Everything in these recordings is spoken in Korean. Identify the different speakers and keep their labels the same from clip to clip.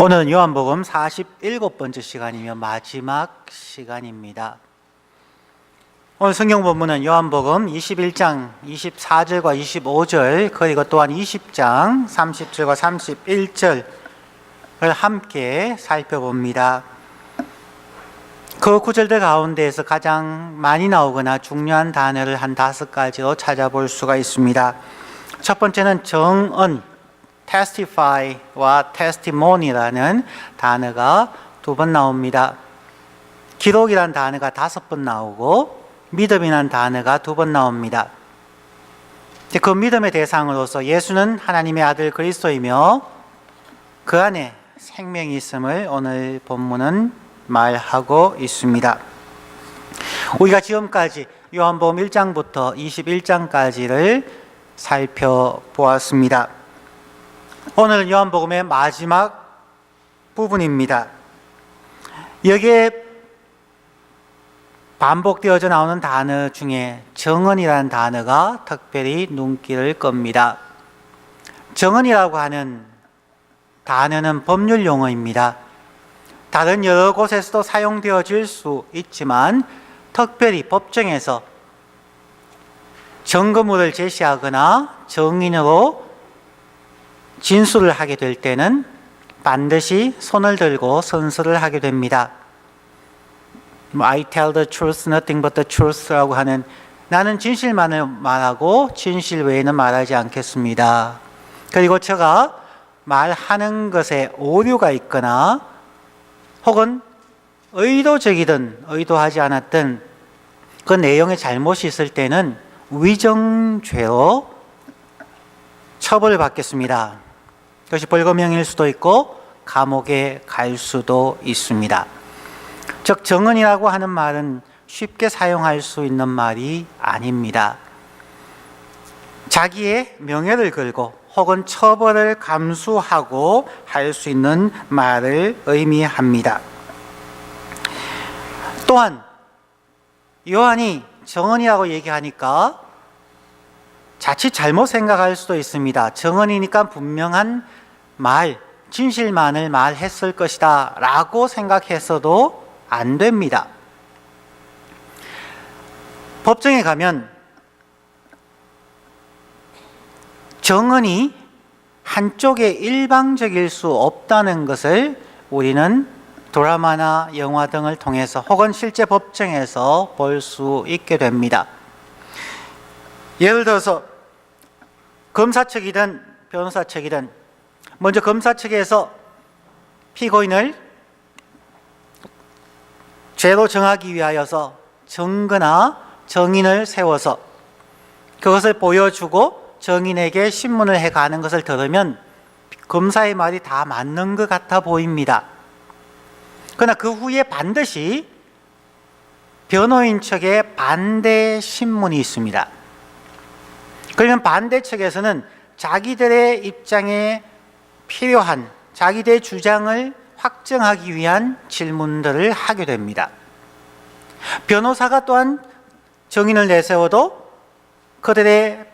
Speaker 1: 오늘은 요한복음 47번째 시간이며 마지막 시간입니다. 오늘 성경 본문은 요한복음 21장 24절과 25절 그리고 또한 20장 30절과 31절을 함께 살펴봅니다. 그 구절들 가운데에서 가장 많이 나오거나 중요한 단어를 한 5가지로 찾아볼 수가 있습니다. 첫 번째는 정언, testify와 testimony라는 단어가 2번 나옵니다. 기록이라는 단어가 5번 나오고 믿음이라는 단어가 2번 나옵니다. 그 믿음의 대상으로서 예수는 하나님의 아들 그리스도이며 그 안에 생명이 있음을 오늘 본문은 말하고 있습니다. 우리가 지금까지 요한복음 1장부터 21장까지를 살펴보았습니다. 오늘은 요한복음의 마지막 부분입니다. 여기에 반복되어져 나오는 단어 중에 정언이라는 단어가 특별히 눈길을 끕니다. 정언이라고 하는 단어는 법률 용어입니다. 다른 여러 곳에서도 사용되어질 수 있지만 특별히 법정에서 증거물을 제시하거나 증인으로 진술을 하게 될 때는 반드시 손을 들고 선서를 하게 됩니다. I tell the truth, nothing but the truth라고 하는 나는 진실만을 말하고 진실 외에는 말하지 않겠습니다. 그리고 제가 말하는 것에 오류가 있거나 혹은 의도적이든 의도하지 않았든 그 내용에 잘못이 있을 때는 위정죄로 처벌을 받겠습니다. 그것이 벌금형일 수도 있고 감옥에 갈 수도 있습니다. 즉 정언이라고 하는 말은 쉽게 사용할 수 있는 말이 아닙니다. 자기의 명예를 걸고 혹은 처벌을 감수하고 할 수 있는 말을 의미합니다. 또한 요한이 정언이라고 얘기하니까 자칫 잘못 생각할 수도 있습니다. 정언이니까 분명한 말, 진실만을 말했을 것이다 라고 생각해서도 안 됩니다. 법정에 가면 정언이 한쪽에 일방적일 수 없다는 것을 우리는 드라마나 영화 등을 통해서 혹은 실제 법정에서 볼 수 있게 됩니다. 예를 들어서 검사 측이든 변호사 측이든 먼저 검사 측에서 피고인을 죄로 정하기 위하여서 증거나 정인을 세워서 그것을 보여주고 정인에게 신문을 해가는 것을 들으면 검사의 말이 다 맞는 것 같아 보입니다. 그러나 그 후에 반드시 변호인 측에 반대 신문이 있습니다. 그러면 반대 측에서는 자기들의 입장에 필요한 자기들의 주장을 확정하기 위한 질문들을 하게 됩니다. 변호사가 또한 정인을 내세워도 그들의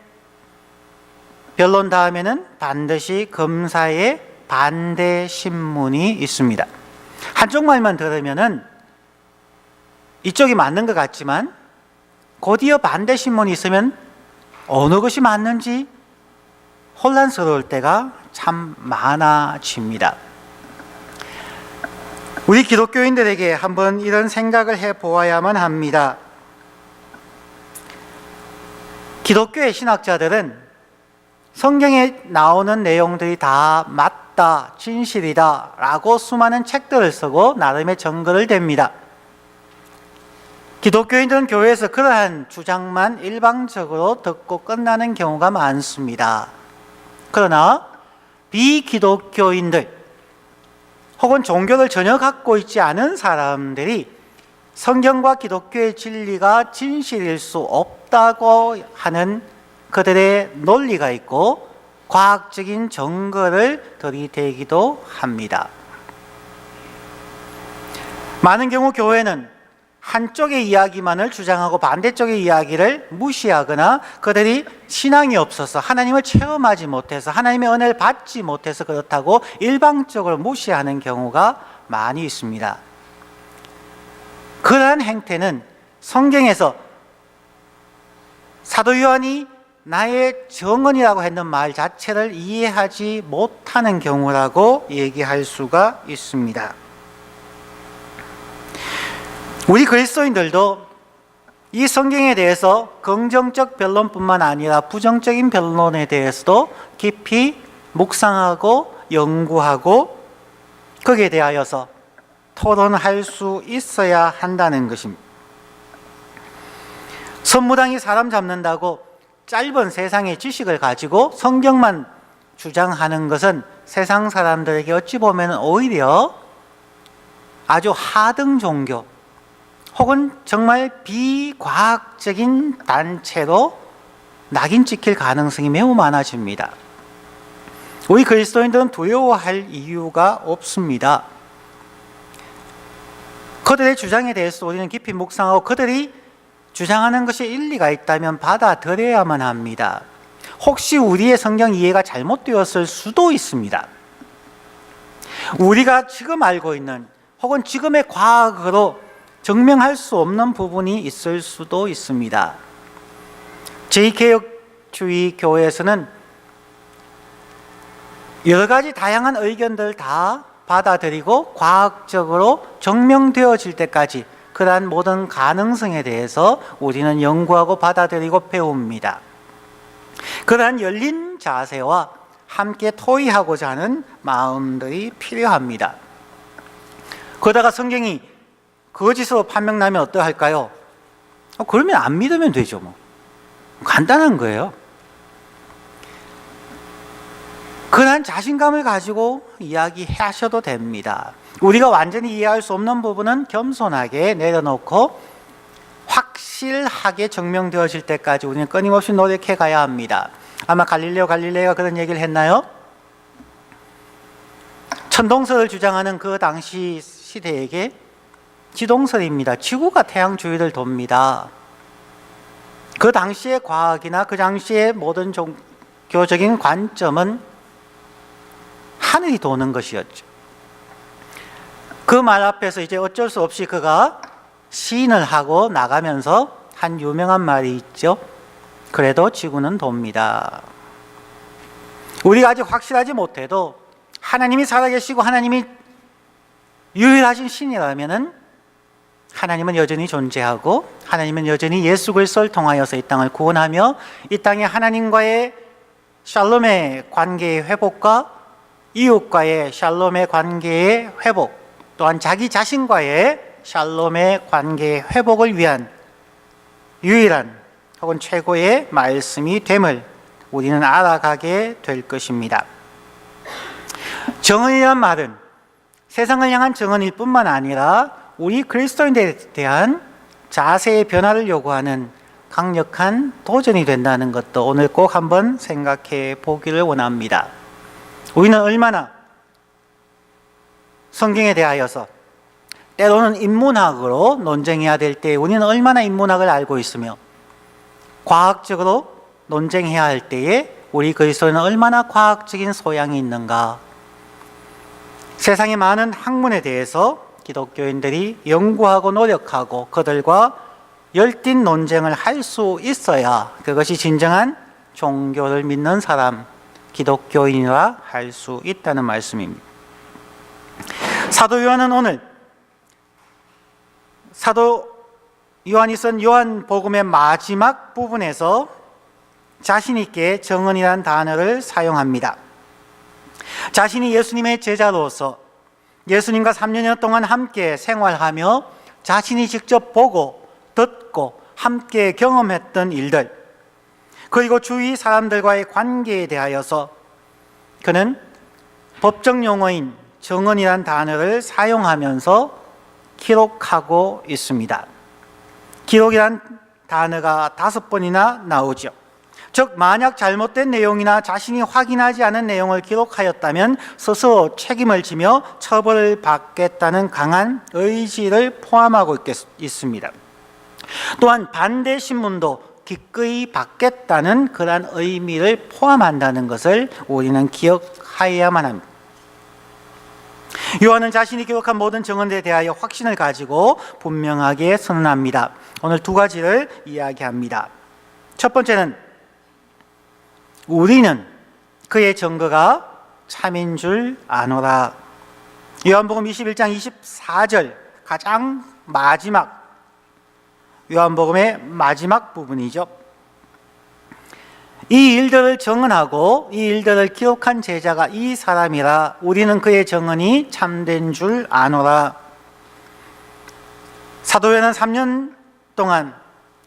Speaker 1: 변론 다음에는 반드시 검사의 반대 신문이 있습니다. 한쪽 말만 들으면은 이쪽이 맞는 것 같지만 곧이어 반대 신문이 있으면 어느 것이 맞는지 혼란스러울 때가 참 많아집니다. 우리 기독교인들에게 한번 이런 생각을 해보아야만 합니다. 기독교의 신학자들은 성경에 나오는 내용들이 다 맞다, 진실이다 라고 수많은 책들을 쓰고 나름의 증거를 댑니다. 기독교인들은 교회에서 그러한 주장만 일방적으로 듣고 끝나는 경우가 많습니다. 그러나 비기독교인들 혹은 종교를 전혀 갖고 있지 않은 사람들이 성경과 기독교의 진리가 진실일 수 없다고 하는 그들의 논리가 있고 과학적인 증거를 들이대기도 합니다. 많은 경우 교회는 한쪽의 이야기만을 주장하고 반대쪽의 이야기를 무시하거나 그들이 신앙이 없어서 하나님을 체험하지 못해서 하나님의 은혜를 받지 못해서 그렇다고 일방적으로 무시하는 경우가 많이 있습니다. 그러한 행태는 성경에서 사도 요한이 나의 정언이라고 했는 말 자체를 이해하지 못하는 경우라고 얘기할 수가 있습니다. 우리 그리스도인들도 이 성경에 대해서 긍정적 변론뿐만 아니라 부정적인 변론에 대해서도 깊이 묵상하고 연구하고 거기에 대하여서 토론할 수 있어야 한다는 것입니다. 선무당이 사람 잡는다고 짧은 세상의 지식을 가지고 성경만 주장하는 것은 세상 사람들에게 어찌 보면 오히려 아주 하등 종교 혹은 정말 비과학적인 단체로 낙인 찍힐 가능성이 매우 많아집니다. 우리 그리스도인들은 두려워할 이유가 없습니다. 그들의 주장에 대해서 우리는 깊이 묵상하고 그들이 주장하는 것이 일리가 있다면 받아들여야만 합니다. 혹시 우리의 성경 이해가 잘못되었을 수도 있습니다. 우리가 지금 알고 있는 혹은 지금의 과학으로 증명할 수 없는 부분이 있을 수도 있습니다. 제2개혁주의 교회에서는 여러 가지 다양한 의견들 다 받아들이고 과학적으로 증명되어질 때까지 그러한 모든 가능성에 대해서 우리는 연구하고 받아들이고 배웁니다. 그러한 열린 자세와 함께 토의하고자 하는 마음들이 필요합니다. 그러다가 성경이 거짓으로 판명나면 어떠할까요? 그러면 안 믿으면 되죠. 간단한 거예요. 그러한 자신감을 가지고 이야기하셔도 됩니다. 우리가 완전히 이해할 수 없는 부분은 겸손하게 내려놓고 확실하게 증명되어질 때까지 우리는 끊임없이 노력해 가야 합니다. 아마 갈릴레오가 그런 얘기를 했나요? 천동설을 주장하는 그 당시 시대에게 지동설입니다. 지구가 태양 주위를 돕니다. 그 당시의 과학이나 그 당시의 모든 종교적인 관점은 하늘이 도는 것이었죠. 그 말 앞에서 이제 어쩔 수 없이 그가 시인을 하고 나가면서 한 유명한 말이 있죠. 그래도 지구는 돕니다. 우리가 아직 확실하지 못해도 하나님이 살아계시고 하나님이 유일하신 신이라면은 하나님은 여전히 존재하고 하나님은 여전히 예수 그리스도를 통하여서 이 땅을 구원하며 이 땅에 하나님과의 샬롬의 관계의 회복과 이웃과의 샬롬의 관계의 회복 또한 자기 자신과의 샬롬의 관계의 회복을 위한 유일한 혹은 최고의 말씀이 됨을 우리는 알아가게 될 것입니다. 정언이란 말은 세상을 향한 정언일 뿐만 아니라 우리 그리스도인들에 대한 자세의 변화를 요구하는 강력한 도전이 된다는 것도 오늘 꼭 한번 생각해 보기를 원합니다. 우리는 얼마나 성경에 대하여서 때로는 인문학으로 논쟁해야 될 때 우리는 얼마나 인문학을 알고 있으며 과학적으로 논쟁해야 할 때에 우리 그리스도인은 얼마나 과학적인 소양이 있는가. 세상의 많은 학문에 대해서 기독교인들이 연구하고 노력하고 그들과 열띤 논쟁을 할 수 있어야 그것이 진정한 종교를 믿는 사람, 기독교인이라 할 수 있다는 말씀입니다. 사도 요한은 오늘 사도 요한이 쓴 요한복음의 마지막 부분에서 자신 있게 정언이라는 단어를 사용합니다. 자신이 예수님의 제자로서 예수님과 3년여 동안 함께 생활하며 자신이 직접 보고 듣고 함께 경험했던 일들 그리고 주위 사람들과의 관계에 대하여서 그는 법정 용어인 정언이란 단어를 사용하면서 기록하고 있습니다. 기록이란 단어가 5번이나 나오죠. 즉 만약 잘못된 내용이나 자신이 확인하지 않은 내용을 기록하였다면 스스로 책임을 지며 처벌을 받겠다는 강한 의지를 포함하고 있습니다. 또한 반대 신문도 기꺼이 받겠다는 그러한 의미를 포함한다는 것을 우리는 기억하여야만 합니다. 요한은 자신이 기록한 모든 증언들에 대하여 확신을 가지고 분명하게 선언합니다. 오늘 두 가지를 이야기합니다. 첫 번째는 우리는 그의 증거가 참인 줄 아노라. 요한복음 21장 24절 가장 마지막 요한복음의 마지막 부분이죠. 이 일들을 증언하고 이 일들을 기록한 제자가 이 사람이라. 우리는 그의 증언이 참된 줄 아노라. 사도 요한은 3년 동안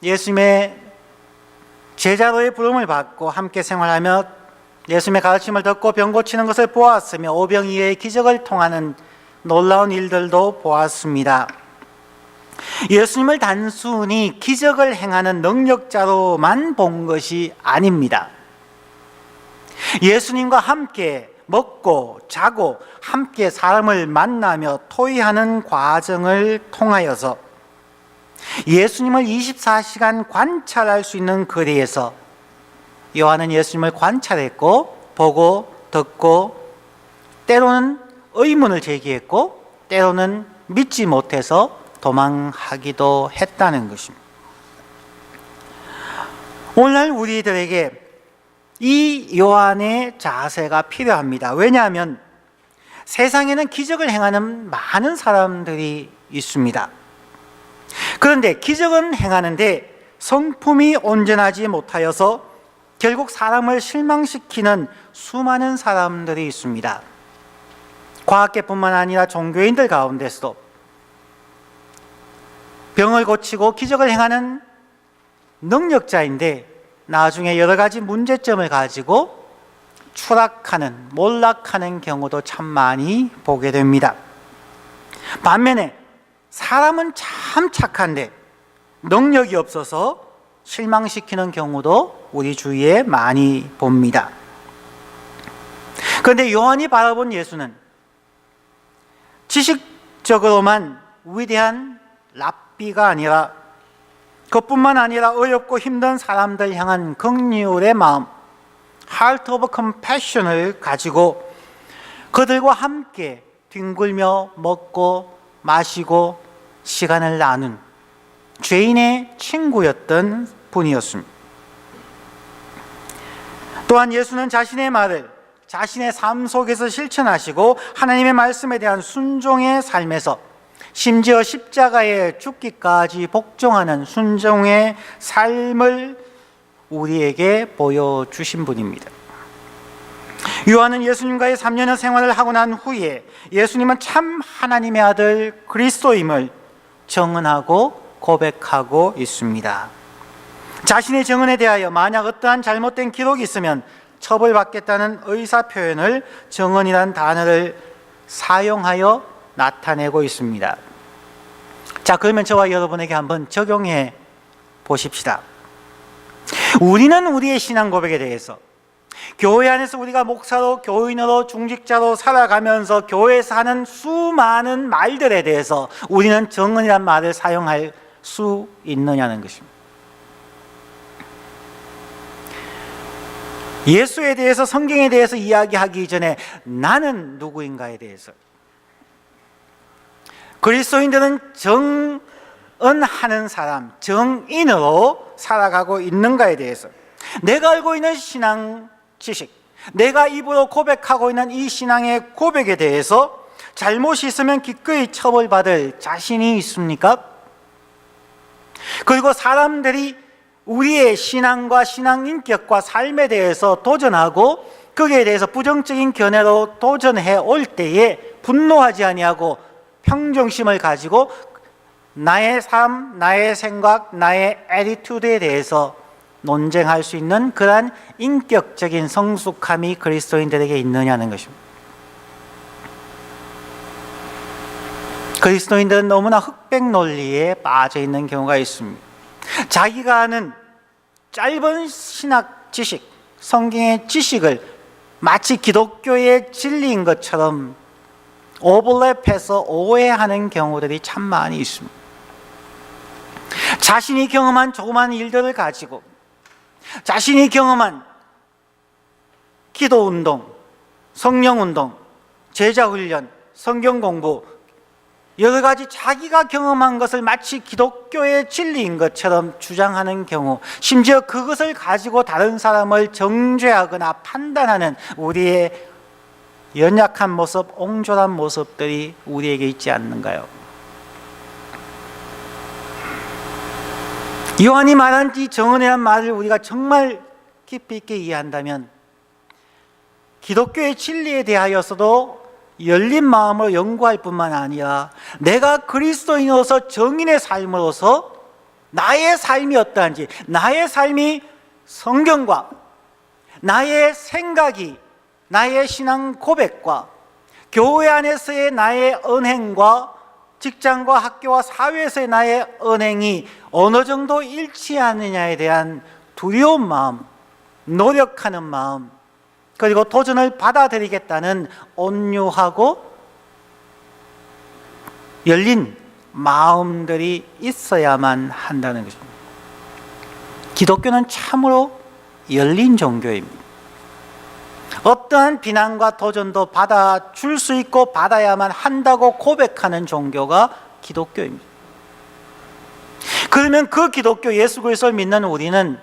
Speaker 1: 예수님의 제자로의 부름을 받고 함께 생활하며 예수님의 가르침을 듣고 병 고치는 것을 보았으며 오병이어의 기적을 통하는 놀라운 일들도 보았습니다. 예수님을 단순히 기적을 행하는 능력자로만 본 것이 아닙니다. 예수님과 함께 먹고 자고 함께 사람을 만나며 토의하는 과정을 통하여서 예수님을 24시간 관찰할 수 있는 거리에서 요한은 예수님을 관찰했고 보고 듣고 때로는 의문을 제기했고 때로는 믿지 못해서 도망하기도 했다는 것입니다. 오늘날 우리들에게 이 요한의 자세가 필요합니다. 왜냐하면 세상에는 기적을 행하는 많은 사람들이 있습니다. 그런데 기적은 행하는데 성품이 온전하지 못하여서 결국 사람을 실망시키는 수많은 사람들이 있습니다. 과학계뿐만 아니라 종교인들 가운데서도 병을 고치고 기적을 행하는 능력자인데 나중에 여러 가지 문제점을 가지고 추락하는, 몰락하는 경우도 참 많이 보게 됩니다. 반면에 사람은 참 착한데 능력이 없어서 실망시키는 경우도 우리 주위에 많이 봅니다. 그런데 요한이 바라본 예수는 지식적으로만 위대한 랍비가 아니라 그뿐만 아니라 어렵고 힘든 사람들 향한 긍휼의 마음, Heart of Compassion을 가지고 그들과 함께 뒹굴며 먹고 마시고 시간을 나눈 죄인의 친구였던 분이었습니다. 또한 예수는 자신의 말을 자신의 삶 속에서 실천하시고 하나님의 말씀에 대한 순종의 삶에서 심지어 십자가에 죽기까지 복종하는 순종의 삶을 우리에게 보여주신 분입니다. 요한은 예수님과의 3년의 생활을 하고 난 후에 예수님은 참 하나님의 아들 그리스도임을 증언하고 고백하고 있습니다. 자신의 증언에 대하여 만약 어떠한 잘못된 기록이 있으면 처벌받겠다는 의사표현을 증언이라는 단어를 사용하여 나타내고 있습니다. 자, 그러면 저와 여러분에게 한번 적용해 보십시다. 우리는 우리의 신앙 고백에 대해서 교회 안에서 우리가 목사로, 교인으로, 중직자로 살아가면서 교회에서 하는 수많은 말들에 대해서 우리는 증언이란 말을 사용할 수 있느냐는 것입니다. 예수에 대해서, 성경에 대해서 이야기하기 전에 나는 누구인가에 대해서, 그리스도인들은 정언하는 사람, 정인으로 살아가고 있는가에 대해서, 내가 알고 있는 신앙 지식, 내가 입으로 고백하고 있는 이 신앙의 고백에 대해서 잘못이 있으면 기꺼이 처벌받을 자신이 있습니까? 그리고 사람들이 우리의 신앙과 신앙 인격과 삶에 대해서 도전하고 거기에 대해서 부정적인 견해로 도전해 올 때에 분노하지 아니하고 평정심을 가지고 나의 삶, 나의 생각, 나의 애티튜드에 대해서 논쟁할 수 있는 그러한 인격적인 성숙함이 그리스도인들에게 있느냐는 것입니다. 그리스도인들은 너무나 흑백 논리에 빠져 있는 경우가 있습니다. 자기가 아는 짧은 신학 지식, 성경의 지식을 마치 기독교의 진리인 것처럼 오버랩해서 오해하는 경우들이 참 많이 있습니다. 자신이 경험한 조그만 일들을 가지고 자신이 경험한 기도운동, 성령운동, 제자훈련, 성경공부, 여러 가지 자기가 경험한 것을 마치 기독교의 진리인 것처럼 주장하는 경우, 심지어 그것을 가지고 다른 사람을 정죄하거나 판단하는 우리의 연약한 모습, 옹졸한 모습들이 우리에게 있지 않는가요? 요한이 말한 이 정언이라는 말을 우리가 정말 깊이 있게 이해한다면 기독교의 진리에 대하여서도 열린 마음으로 연구할 뿐만 아니라 내가 그리스도인으로서 정인의 삶으로서 나의 삶이 어떠한지, 나의 삶이 성경과 나의 생각이 나의 신앙 고백과 교회 안에서의 나의 언행과 직장과 학교와 사회에서의 나의 언행이 어느 정도 일치하느냐에 대한 두려운 마음, 노력하는 마음, 그리고 도전을 받아들이겠다는 온유하고 열린 마음들이 있어야만 한다는 것입니다. 기독교는 참으로 열린 종교입니다. 어떠한 비난과 도전도 받아줄 수 있고 받아야만 한다고 고백하는 종교가 기독교입니다. 그러면 그 기독교 예수 그리스도를 믿는 우리는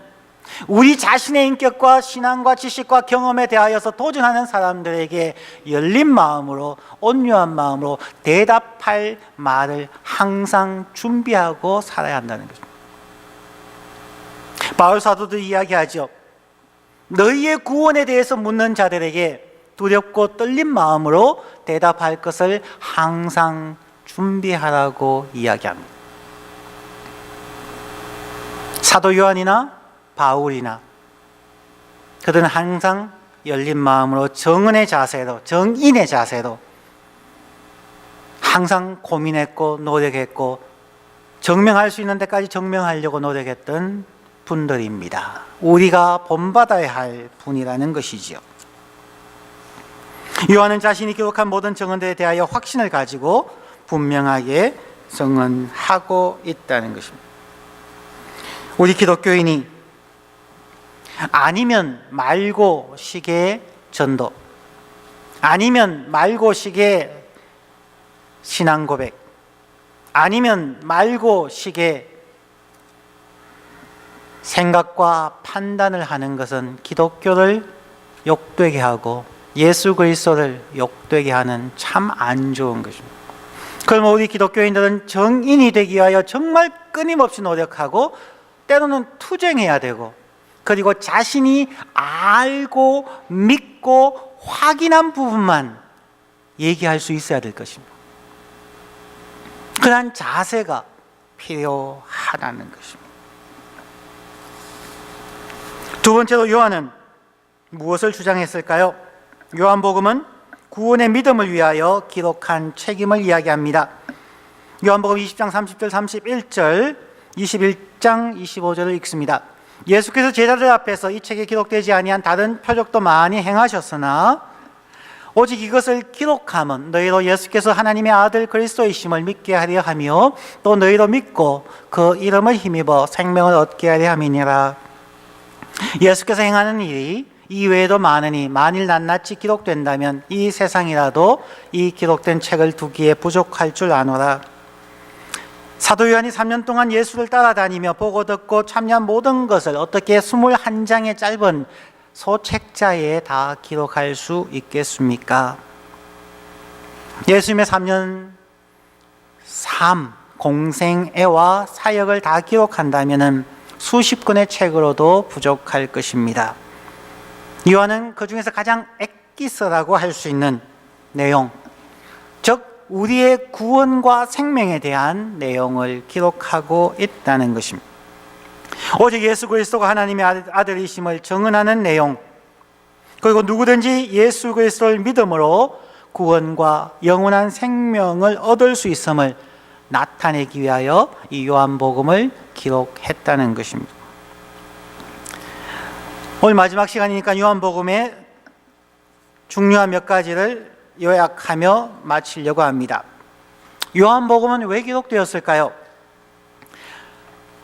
Speaker 1: 우리 자신의 인격과 신앙과 지식과 경험에 대하여서 도전하는 사람들에게 열린 마음으로, 온유한 마음으로 대답할 말을 항상 준비하고 살아야 한다는 것입니다. 바울 사도도 이야기하죠. 너희의 구원에 대해서 묻는 자들에게 두렵고 떨린 마음으로 대답할 것을 항상 준비하라고 이야기합니다. 사도 요한이나 바울이나 그들은 항상 열린 마음으로 정은의 자세로, 정인의 자세로 항상 고민했고 노력했고 증명할 수 있는 데까지 증명하려고 노력했던 분들입니다. 우리가 본받아야 할 분이라는 것이지요. 요한은 자신이 기록한 모든 증언들에 대하여 확신을 가지고 분명하게 증언하고 있다는 것입니다. 우리 기독교인이 아니면 말고 식의 전도, 아니면 말고 식의 신앙 고백, 아니면 말고 식의 생각과 판단을 하는 것은 기독교를 욕되게 하고 예수 그리스도를 욕되게 하는 참 안 좋은 것입니다. 그럼 우리 기독교인들은 정인이 되기 위하여 정말 끊임없이 노력하고 때로는 투쟁해야 되고, 그리고 자신이 알고 믿고 확인한 부분만 얘기할 수 있어야 될 것입니다. 그러한 자세가 필요하다는 것입니다. 두 번째로 요한은 무엇을 주장했을까요? 요한복음은 구원의 믿음을 위하여 기록한 책임을 이야기합니다. 요한복음 20장 30절 31절 21장 25절을 읽습니다. 예수께서 제자들 앞에서 이 책에 기록되지 아니한 다른 표적도 많이 행하셨으나 오직 이것을 기록함은 너희로 예수께서 하나님의 아들 그리스도이심을 믿게 하려 하며 또 너희로 믿고 그 이름을 힘입어 생명을 얻게 하려 함이니라. 예수께서 행하는 일이 이외에도 많으니 만일 낱낱이 기록된다면 이 세상이라도 이 기록된 책을 두기에 부족할 줄 아노라. 사도 요한이 3년 동안 예수를 따라다니며 보고 듣고 참여한 모든 것을 어떻게 21장의 짧은 소책자에 다 기록할 수 있겠습니까? 예수님의 3년 삶, 공생애와 사역을 다 기록한다면 수십 권의 책으로도 부족할 것입니다. 요한은 그 중에서 가장 엑기스라고 할 수 있는 내용, 즉 우리의 구원과 생명에 대한 내용을 기록하고 있다는 것입니다. 오직 예수 그리스도가 하나님의 아들이심을 증언하는 내용, 그리고 누구든지 예수 그리스도를 믿음으로 구원과 영원한 생명을 얻을 수 있음을 나타내기 위하여 이 요한복음을 기록했다는 것입니다. 오늘 마지막 시간이니까 요한복음의 중요한 몇 가지를 요약하며 마치려고 합니다. 요한복음은 왜 기록되었을까요?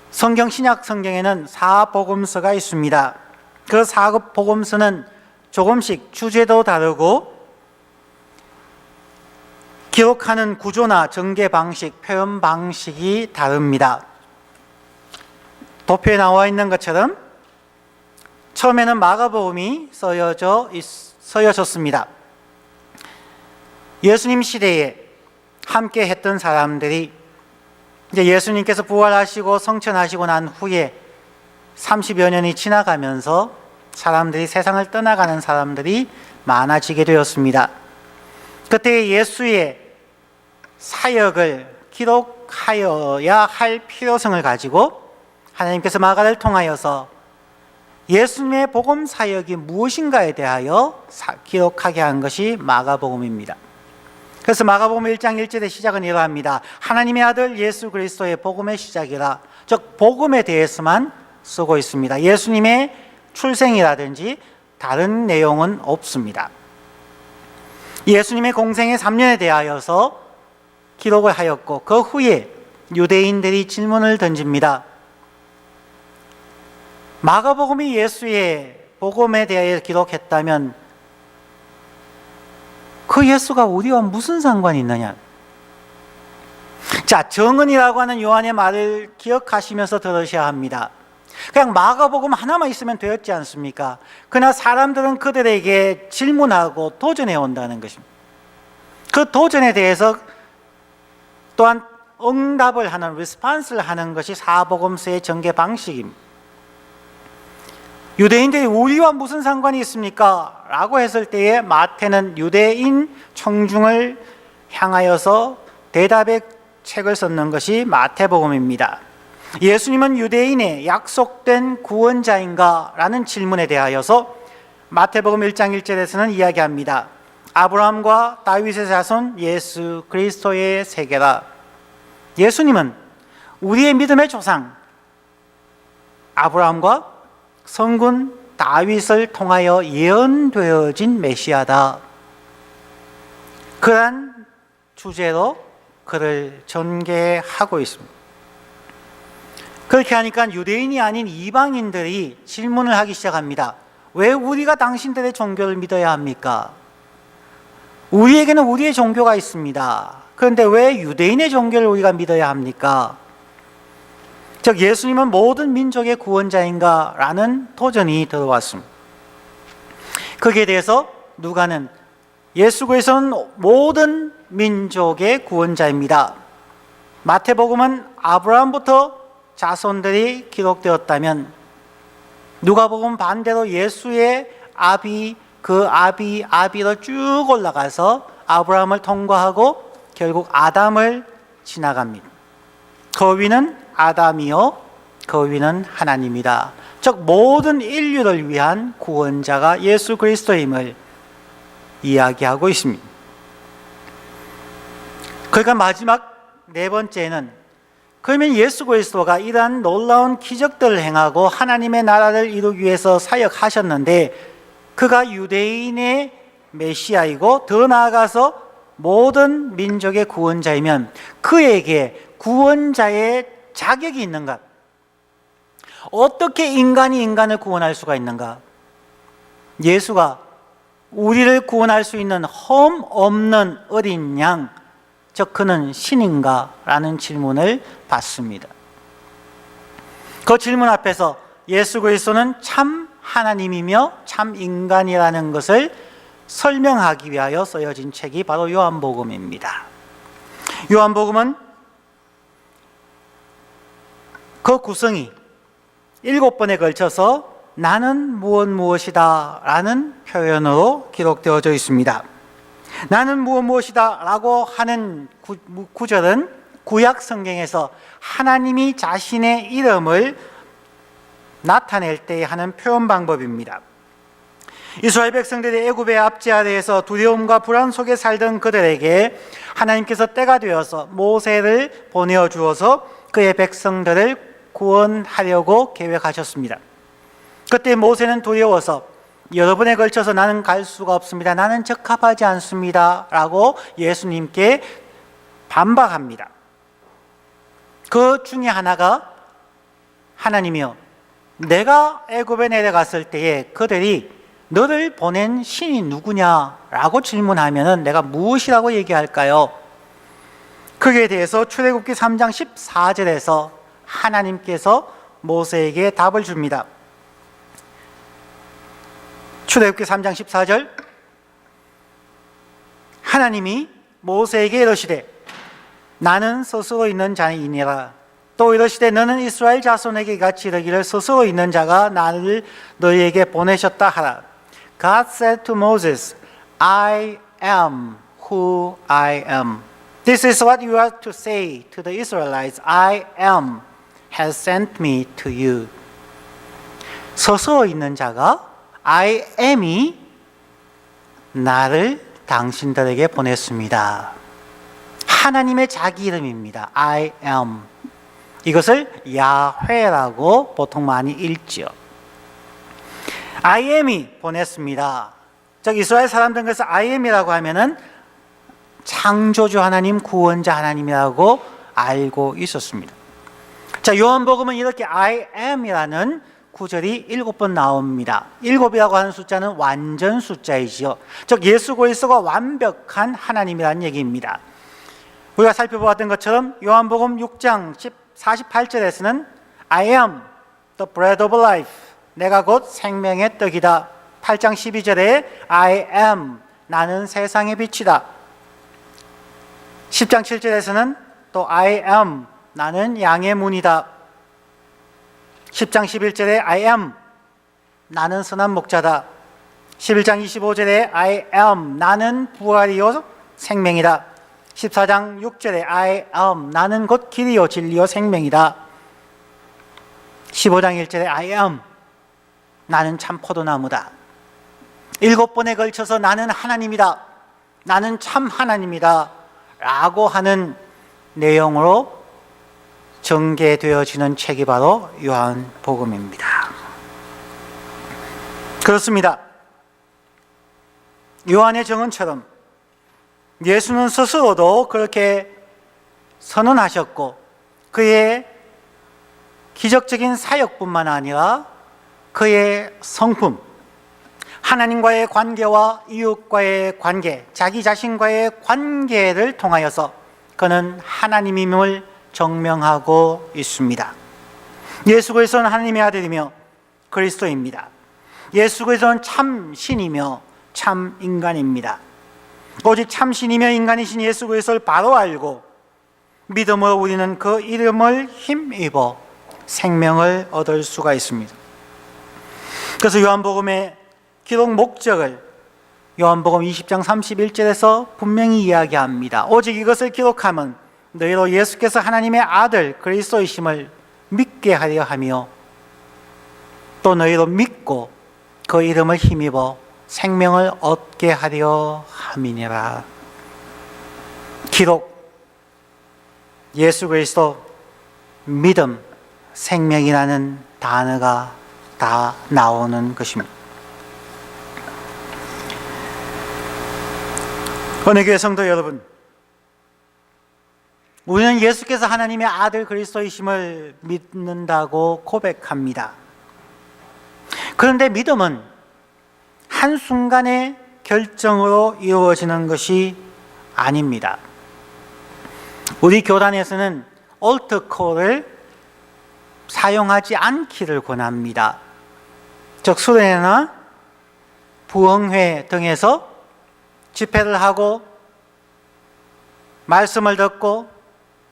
Speaker 1: 신약 성경에는 4복음서가 있습니다. 그 4복음서는 조금씩 주제도 다르고 기록하는 구조나 전개 방식, 표현 방식이 다릅니다. 도표에 나와 있는 것처럼 처음에는 마가복음이 써여졌습니다. 예수님 시대에 함께 했던 사람들이 이제 예수님께서 부활하시고 성천하시고 난 후에 30여 년이 지나가면서 사람들이 세상을 떠나가는 사람들이 많아지게 되었습니다. 그때 예수의 사역을 기록하여야 할 필요성을 가지고 하나님께서 마가를 통하여서 예수님의 복음 사역이 무엇인가에 대하여 기록하게 한 것이 마가복음입니다. 그래서 마가복음 1장 1절의 시작은 이러합니다. 하나님의 아들 예수 그리스도의 복음의 시작이라. 즉 복음에 대해서만 쓰고 있습니다. 예수님의 출생이라든지 다른 내용은 없습니다. 예수님의 공생의 3년에 대하여서 기록을 하였고 그 후에 유대인들이 질문을 던집니다. 마가복음이 예수의 복음에 대하여 기록했다면 그 예수가 우리와 무슨 상관이 있느냐? 자, 정은이라고 하는 요한의 말을 기억하시면서 들으셔야 합니다. 그냥 마가복음 하나만 있으면 되었지 않습니까? 그러나 사람들은 그들에게 질문하고 도전해 온다는 것입니다. 그 도전에 대해서 또한 응답을 하는, 리스폰스를 하는 것이 사복음서의 전개 방식입니다. 유대인들이 우리와 무슨 상관이 있습니까? 라고 했을 때에 마태는 유대인 청중을 향하여서 대답의 책을 썼는 것이 마태복음입니다. 예수님은 유대인의 약속된 구원자인가? 라는 질문에 대하여서 마태복음 1장 1절에서는 이야기합니다. 아브라함과 다윗의 자손 예수 그리스도의 세계라. 예수님은 우리의 믿음의 조상 아브라함과 성군 다윗을 통하여 예언되어진 메시아다. 그러한 주제로 그를 전개하고 있습니다. 그렇게 하니까 유대인이 아닌 이방인들이 질문을 하기 시작합니다. 왜 우리가 당신들의 종교를 믿어야 합니까? 우리에게는 우리의 종교가 있습니다. 그런데 왜 유대인의 종교를 우리가 믿어야 합니까? 즉 예수님은 모든 민족의 구원자인가? 라는 도전이 들어왔습니다. 거기에 대해서 누가는 예수 그리스도는 모든 민족의 구원자입니다. 마태복음은 아브라함부터 자손들이 기록되었다면 누가복음 반대로 예수의 아비로 쭉 올라가서 아브라함을 통과하고 결국 아담을 지나갑니다. 그 위는 아담이요 그 위는 하나님이다. 즉 모든 인류를 위한 구원자가 예수 그리스도임을 이야기하고 있습니다. 그러니까 마지막 네 번째는 그러면 예수 그리스도가 이러한 놀라운 기적들을 행하고 하나님의 나라를 이루기 위해서 사역하셨는데 그가 유대인의 메시아이고 더 나아가서 모든 민족의 구원자이면 그에게 구원자의 자격이 있는가? 어떻게 인간이 인간을 구원할 수가 있는가? 예수가 우리를 구원할 수 있는 흠 없는 어린 양, 즉 그는 신인가? 라는 질문을 받습니다. 그 질문 앞에서 예수 그리스도는 참 하나님이며 참 인간이라는 것을 설명하기 위하여 쓰여진 책이 바로 요한복음입니다. 요한복음은 그 구성이 7번에 걸쳐서 나는 무엇이다 라는 표현으로 기록되어져 있습니다. 나는 무엇이다 라고 하는 구절은 구약 성경에서 하나님이 자신의 이름을 나타낼 때 하는 표현 방법입니다. 이스라엘 백성들이 애굽의 압제 아래에서 두려움과 불안 속에 살던 그들에게 하나님께서 때가 되어서 모세를 보내어 주어서 그의 백성들을 구원하려고 계획하셨습니다. 그때 모세는 두려워서 여러 번에 걸쳐서 나는 갈 수가 없습니다. 나는 적합하지 않습니다. 라고 예수님께 반박합니다. 그 중에 하나가 하나님이여, 내가 애굽에 내려갔을 때에 그들이 너를 보낸 신이 누구냐라고 질문하면 내가 무엇이라고 얘기할까요? 그에 대해서 출애굽기 3장 14절에서 하나님께서 모세에게 답을 줍니다. 출애굽기 3장 14절, 하나님이 모세에게 이르시되 나는 스스로 있는 자이니라. 또 이르시되 너는 이스라엘 자손에게 같이 이르기를 스스로 있는 자가 나를 너희에게 보내셨다 하라. God said to Moses, I am who I am. This is what you are to say to the Israelites. I am has sent me to you. 스스로 있는 자가 I am이 나를 당신들에게 보냈습니다. 하나님의 자기 이름입니다. I am. 이것을 야훼라고 보통 많이 읽죠. I am이 보냈습니다. 즉 이스라엘 사람들은 그래서 I am이라고 하면은 창조주 하나님, 구원자 하나님이라고 알고 있었습니다. 자, 요한복음은 이렇게 I am이라는 구절이 7번 나옵니다. 7이라고 하는 숫자는 완전 숫자이지요. 즉 예수 그리스도가 완벽한 하나님이라는 얘기입니다. 우리가 살펴보았던 것처럼 요한복음 6장 48절에서는 I am the bread of life. 내가 곧 생명의 떡이다. 8장 12절에 I am 나는 세상의 빛이다. 10장 7절에서는 또 I am 나는 양의 문이다. 10장 11절에 I am 나는 선한 목자다. 11장 25절에 I am 나는 부활이요 생명이다. 14장 6절에 I am 나는 곧 길이요 진리요 생명이다. 15장 1절에 I am 나는 참 포도나무다. 7번에 걸쳐서 나는 하나님이다. 나는 참 하나님이다. 라고 하는 내용으로 전개되어지는 책이 바로 요한복음입니다. 그렇습니다. 요한의 증언처럼 예수는 스스로도 그렇게 선언하셨고 그의 기적적인 사역뿐만 아니라 그의 성품, 하나님과의 관계와 이웃과의 관계, 자기 자신과의 관계를 통하여서 그는 하나님임을 증명하고 있습니다. 예수 그리스도는 하나님의 아들이며 그리스도입니다. 예수 그리스도는 참 신이며 참 인간입니다. 오직 참 신이며 인간이신 예수 그리스도를 바로 알고 믿음으로 우리는 그 이름을 힘입어 생명을 얻을 수가 있습니다. 그래서 요한복음의 기록 목적을 요한복음 20장 31절에서 분명히 이야기합니다. 오직 이것을 기록하면 너희로 예수께서 하나님의 아들 그리스도이심을 믿게 하려 하며 또 너희로 믿고 그 이름을 힘입어 생명을 얻게 하려 함이니라. 기록, 예수 그리스도, 믿음, 생명이라는 단어가 다 나오는 것입니다. 은혜교회 성도 여러분, 우리는 예수께서 하나님의 아들 그리스도이심을 믿는다고 고백합니다. 그런데 믿음은 한순간의 결정으로 이루어지는 것이 아닙니다. 우리 교단에서는 올트콜을 사용하지 않기를 권합니다. 즉 수련회나 부흥회 등에서 집회를 하고 말씀을 듣고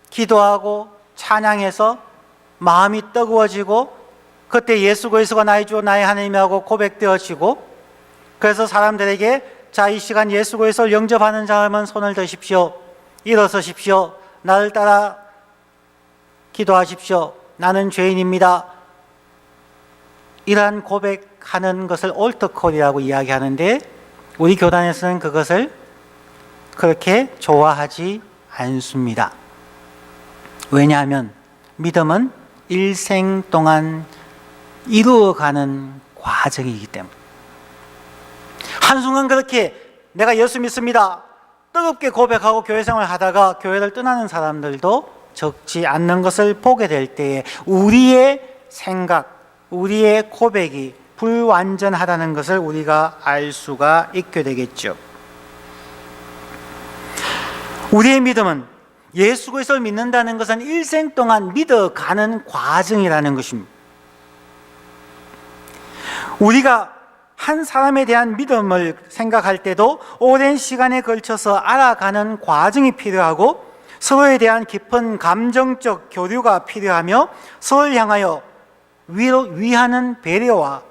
Speaker 1: 기도하고 찬양해서 마음이 뜨거워지고 그때 예수 그리스도가 나의 주 나의 하나님이라고 고백되어지고 그래서 사람들에게 자, 이 시간 예수 그리스도를 영접하는 사람은 손을 드십시오. 일어서십시오. 나를 따라 기도하십시오. 나는 죄인입니다. 이러한 고백하는 것을 올터콜이라고 이야기하는데 우리 교단에서는 그것을 그렇게 좋아하지 않습니다. 왜냐하면 믿음은 일생 동안 이루어가는 과정이기 때문에. 한순간 그렇게 내가 예수 믿습니다 뜨겁게 고백하고 교회 생활을 하다가 교회를 떠나는 사람들도 적지 않는 것을 보게 될 때에 우리의 생각, 우리의 고백이 불완전하다는 것을 우리가 알 수가 있게 되겠죠. 우리의 믿음은 예수 그리스도를 믿는다는 것은 일생 동안 믿어가는 과정이라는 것입니다. 우리가 한 사람에 대한 믿음을 생각할 때도 오랜 시간에 걸쳐서 알아가는 과정이 필요하고 서로에 대한 깊은 감정적 교류가 필요하며 서로를 향하여 위하는 배려와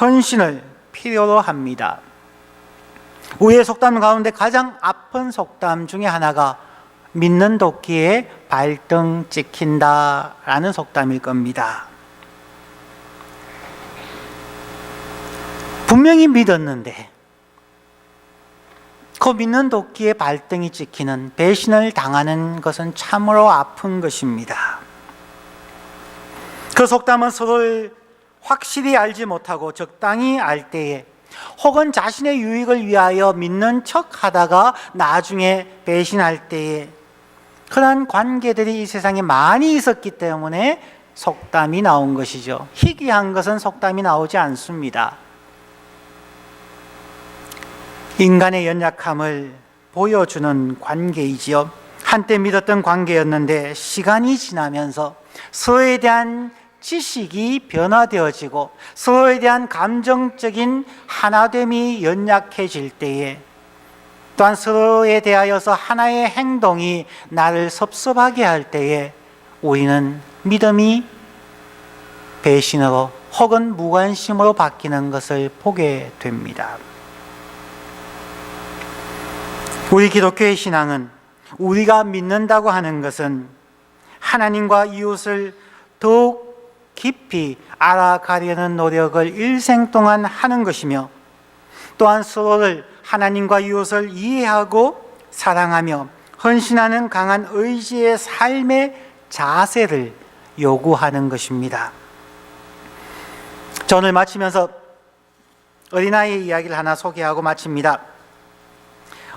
Speaker 1: 헌신을 필요로 합니다. 우리의 속담 가운데 가장 아픈 속담 중에 하나가 믿는 도끼에 발등 찍힌다라는 속담일 겁니다. 분명히 믿었는데 그 믿는 도끼에 발등이 찍히는 배신을 당하는 것은 참으로 아픈 것입니다. 그 속담은 서로를 확실히 알지 못하고 적당히 알 때에 혹은 자신의 유익을 위하여 믿는 척 하다가 나중에 배신할 때에 그런 관계들이 이 세상에 많이 있었기 때문에 속담이 나온 것이죠. 희귀한 것은 속담이 나오지 않습니다. 인간의 연약함을 보여주는 관계이지요. 한때 믿었던 관계였는데 시간이 지나면서 서로에 대한 지식이 변화되어지고 서로에 대한 감정적인 하나됨이 연약해질 때에 또한 서로에 대하여서 하나의 행동이 나를 섭섭하게 할 때에 우리는 믿음이 배신으로 혹은 무관심으로 바뀌는 것을 보게 됩니다. 우리 기독교의 신앙은 우리가 믿는다고 하는 것은 하나님과 이웃을 더욱 깊이 알아가려는 노력을 일생 동안 하는 것이며 또한 서로를 하나님과 이웃을 이해하고 사랑하며 헌신하는 강한 의지의 삶의 자세를 요구하는 것입니다. 오늘 마치면서 어린아이 이야기를 하나 소개하고 마칩니다.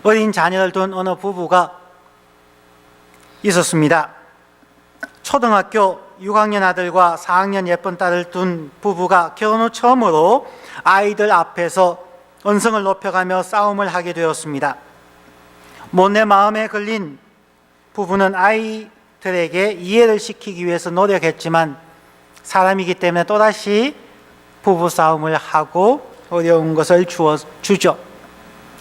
Speaker 1: 어린 자녀를 둔 어느 부부가 있었습니다. 초등학교 6학년 아들과 4학년 예쁜 딸을 둔 부부가 결혼 후 처음으로 아이들 앞에서 언성을 높여가며 싸움을 하게 되었습니다. 못내 마음에 걸린 부부는 아이들에게 이해를 시키기 위해서 노력했지만 사람이기 때문에 또다시 부부 싸움을 하고 어려운 것을 주죠.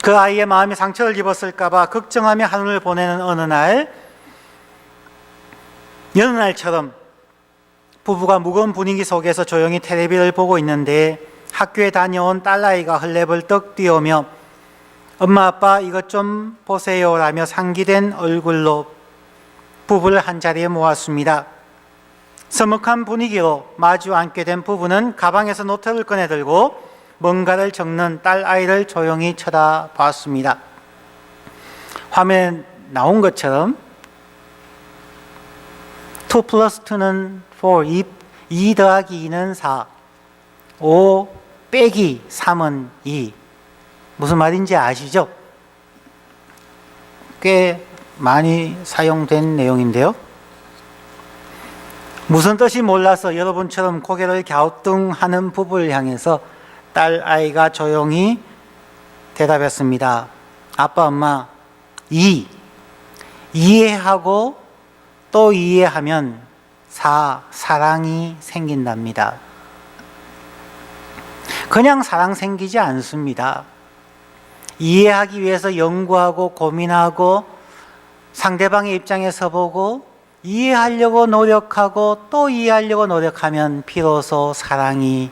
Speaker 1: 그 아이의 마음이 상처를 입었을까 봐 걱정하며 하루를 보내는 어느 날, 여느 날처럼 부부가 무거운 분위기 속에서 조용히 텔레비를 보고 있는데 학교에 다녀온 딸아이가 헐레벌떡 뛰어오며 엄마 아빠 이것 좀 보세요 라며 상기된 얼굴로 부부를 한자리에 모았습니다. 서먹한 분위기로 마주 앉게 된 부부는 가방에서 노트를 꺼내 들고 뭔가를 적는 딸아이를 조용히 쳐다봤습니다. 화면에 나온 것처럼 2 플러스 2는 4, 2 더하기 2는 4, 5 빼기 3은 2. 무슨 말인지 아시죠? 꽤 많이 사용된 내용인데요. 무슨 뜻이 몰라서 여러분처럼 고개를 갸우뚱하는 부부를 향해서 딸아이가 조용히 대답했습니다. 아빠, 엄마, 이해하고 또 이해하면 사랑이 생긴답니다. 그냥 사랑 생기지 않습니다. 이해하기 위해서 연구하고 고민하고 상대방의 입장에 서보고 이해하려고 노력하고 또 이해하려고 노력하면 비로소 사랑의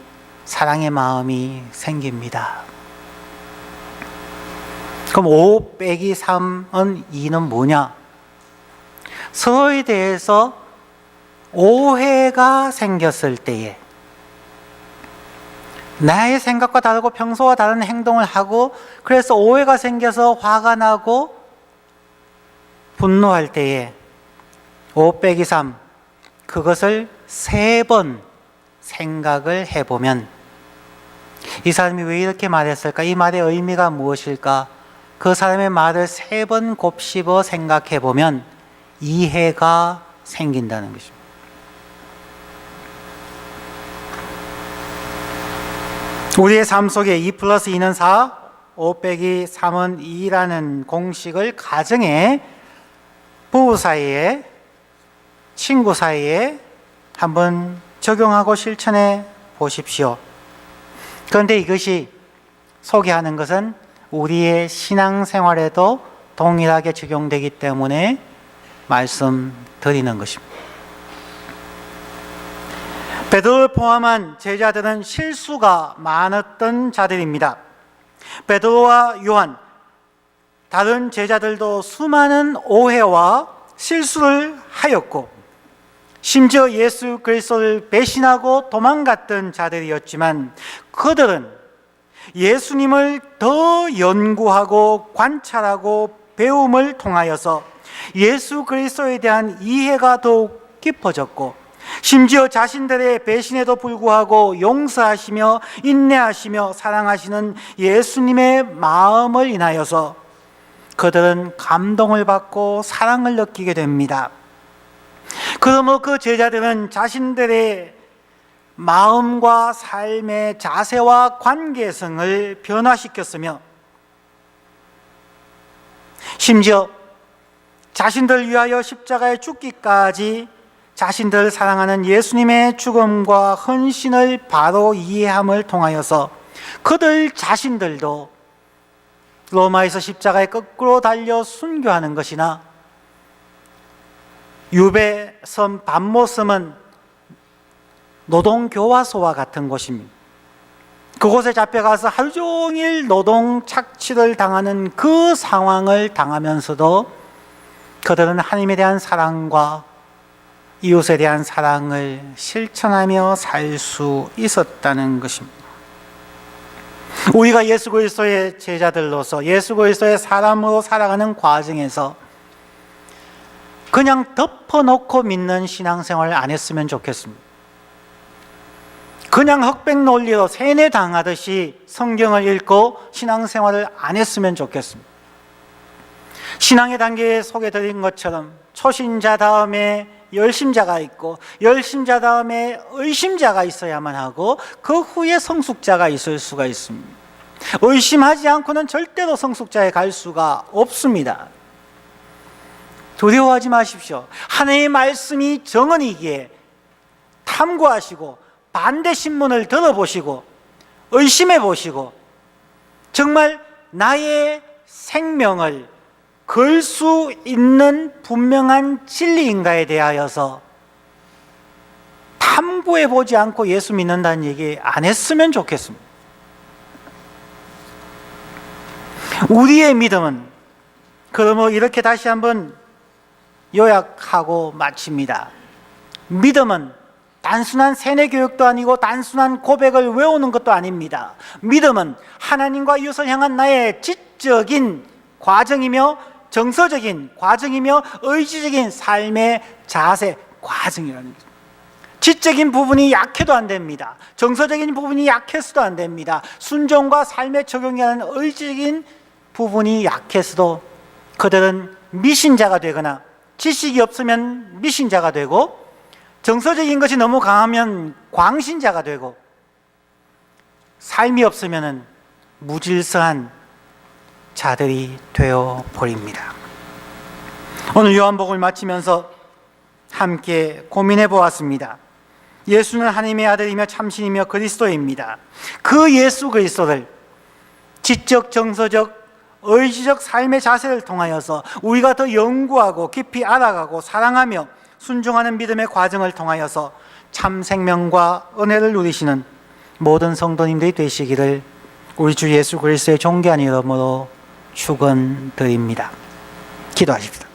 Speaker 1: 마음이 생깁니다. 그럼 5 빼기 3은 2는 뭐냐? 서로에 대해서 오해가 생겼을 때에 나의 생각과 다르고 평소와 다른 행동을 하고 그래서 오해가 생겨서 화가 나고 분노할 때에 5 빼기 3 그것을 3번 생각을 해보면 이 사람이 왜 이렇게 말했을까? 이 말의 의미가 무엇일까? 그 사람의 말을 3번 곱씹어 생각해 보면 이해가 생긴다는 것입니다. 우리의 삶 속에 2 플러스 2는 4, 5 빼기 3은 2라는 공식을 가정에, 부부 사이에, 친구 사이에 한번 적용하고 실천해 보십시오. 그런데 이것이 소개하는 것은 우리의 신앙생활에도 동일하게 적용되기 때문에 말씀드리는 것입니다. 베드로를 포함한 제자들은 실수가 많았던 자들입니다. 베드로와 요한, 다른 제자들도 수많은 오해와 실수를 하였고 심지어 예수 그리스도를 배신하고 도망갔던 자들이었지만 그들은 예수님을 더 연구하고 관찰하고 배움을 통하여서 예수 그리스도에 대한 이해가 더욱 깊어졌고 심지어 자신들의 배신에도 불구하고 용서하시며 인내하시며 사랑하시는 예수님의 마음을 인하여서 그들은 감동을 받고 사랑을 느끼게 됩니다. 그러므로 그 제자들은 자신들의 마음과 삶의 자세와 관계성을 변화시켰으며 심지어 자신들을 위하여 십자가에 죽기까지 자신들을 사랑하는 예수님의 죽음과 헌신을 바로 이해함을 통하여서 그들 자신들도 로마에서 십자가에 거꾸로 달려 순교하는 것이나 유배섬 반모섬은 노동교화소와 같은 곳입니다. 그곳에 잡혀가서 하루 종일 노동 착취를 당하는 그 상황을 당하면서도 그들은 하나님에 대한 사랑과 이웃에 대한 사랑을 실천하며 살 수 있었다는 것입니다. 우리가 예수 그리스도의 제자들로서 예수 그리스도의 사람으로 살아가는 과정에서 그냥 덮어놓고 믿는 신앙생활을 안 했으면 좋겠습니다. 그냥 흑백 논리로 세뇌당하듯이 성경을 읽고 신앙생활을 안 했으면 좋겠습니다. 신앙의 단계에 소개드린 것처럼 초신자 다음에 열심자가 있고 열심자 다음에 의심자가 있어야만 하고 그 후에 성숙자가 있을 수가 있습니다. 의심하지 않고는 절대로 성숙자에 갈 수가 없습니다. 두려워하지 마십시오. 하나님의 말씀이 정언이기에 탐구하시고 반대 신문을 들어보시고 의심해 보시고 정말 나의 생명을 걸 수 있는 분명한 진리인가에 대하여서 탐구해 보지 않고 예수 믿는다는 얘기 안 했으면 좋겠습니다. 우리의 믿음은 그러므로 이렇게 다시 한번 요약하고 마칩니다. 믿음은 단순한 세뇌 교육도 아니고 단순한 고백을 외우는 것도 아닙니다. 믿음은 하나님과 이웃을 향한 나의 지적인 과정이며 정서적인 과정이며 의지적인 삶의 자세 과정이라는 거죠. 지적인 부분이 약해도 안 됩니다. 정서적인 부분이 약해서도 안 됩니다. 순종과 삶의 적용이라는 의지적인 부분이 약해서도 그들은 미신자가 되거나 지식이 없으면 미신자가 되고 정서적인 것이 너무 강하면 광신자가 되고 삶이 없으면 무질서한 자들이 되어 버립니다. 오늘 요한복음을 마치면서 함께 고민해 보았습니다. 예수는 하나님의 아들이며 참신이며 그리스도입니다. 그 예수 그리스도를 지적, 정서적, 의지적 삶의 자세를 통하여서 우리가 더 연구하고 깊이 알아가고 사랑하며 순종하는 믿음의 과정을 통하여서 참 생명과 은혜를 누리시는 모든 성도님들이 되시기를 우리 주 예수 그리스도의 존귀한 이름으로 축원드립니다. 기도하십시다.